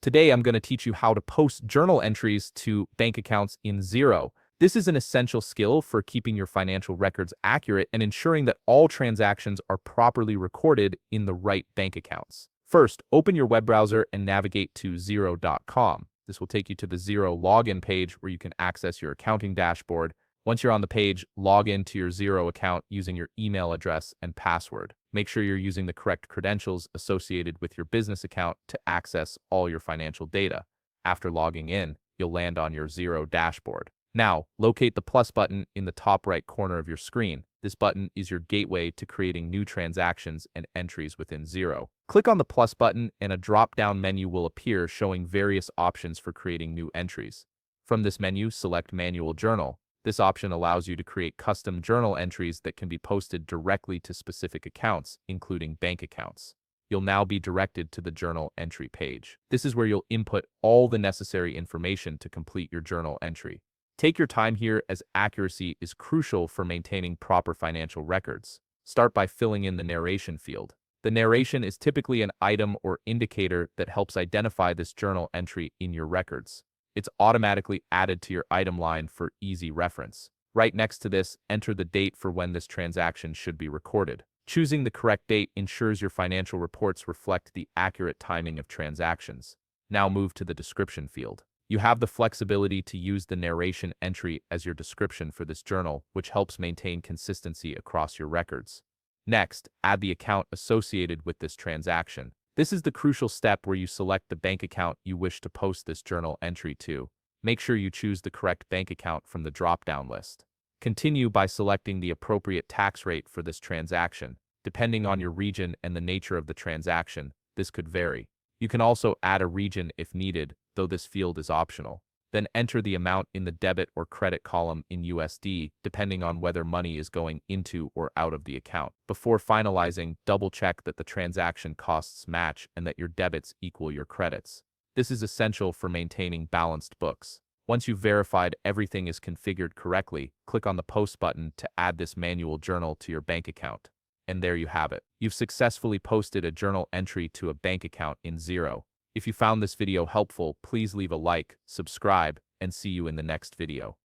Today, I'm going to teach you how to post journal entries to bank accounts in Xero. This is an essential skill for keeping your financial records accurate and ensuring that all transactions are properly recorded in the right bank accounts. First, open your web browser and navigate to Xero.com. This will take you to the Xero login page where you can access your accounting dashboard. Once you're on the page, log into your Xero account using your email address and password. Make sure you're using the correct credentials associated with your business account to access all your financial data. After logging in, you'll land on your Xero dashboard. Now, locate the plus button in the top right corner of your screen. This button is your gateway to creating new transactions and entries within Xero. Click on the plus button and a drop-down menu will appear showing various options for creating new entries. From this menu, select Manual Journal. This option allows you to create custom journal entries that can be posted directly to specific accounts, including bank accounts. You'll now be directed to the journal entry page. This is where you'll input all the necessary information to complete your journal entry. Take your time here as accuracy is crucial for maintaining proper financial records. Start by filling in the narration field. The narration is typically an item or indicator that helps identify this journal entry in your records. It's automatically added to your item line for easy reference. Right next to this, enter the date for when this transaction should be recorded. Choosing the correct date ensures your financial reports reflect the accurate timing of transactions. Now move to the description field. You have the flexibility to use the narration entry as your description for this journal, which helps maintain consistency across your records. Next, add the account associated with this transaction. This is the crucial step where you select the bank account you wish to post this journal entry to. Make sure you choose the correct bank account from the drop-down list. Continue by selecting the appropriate tax rate for this transaction. Depending on your region and the nature of the transaction, this could vary. You can also add a region if needed, though this field is optional. Then enter the amount in the debit or credit column in USD, depending on whether money is going into or out of the account. Before finalizing, double-check that the transaction costs match and that your debits equal your credits. This is essential for maintaining balanced books. Once you've verified everything is configured correctly, click on the Post button to add this manual journal to your bank account. And there you have it. You've successfully posted a journal entry to a bank account in Xero. If you found this video helpful, please leave a like, subscribe, and see you in the next video.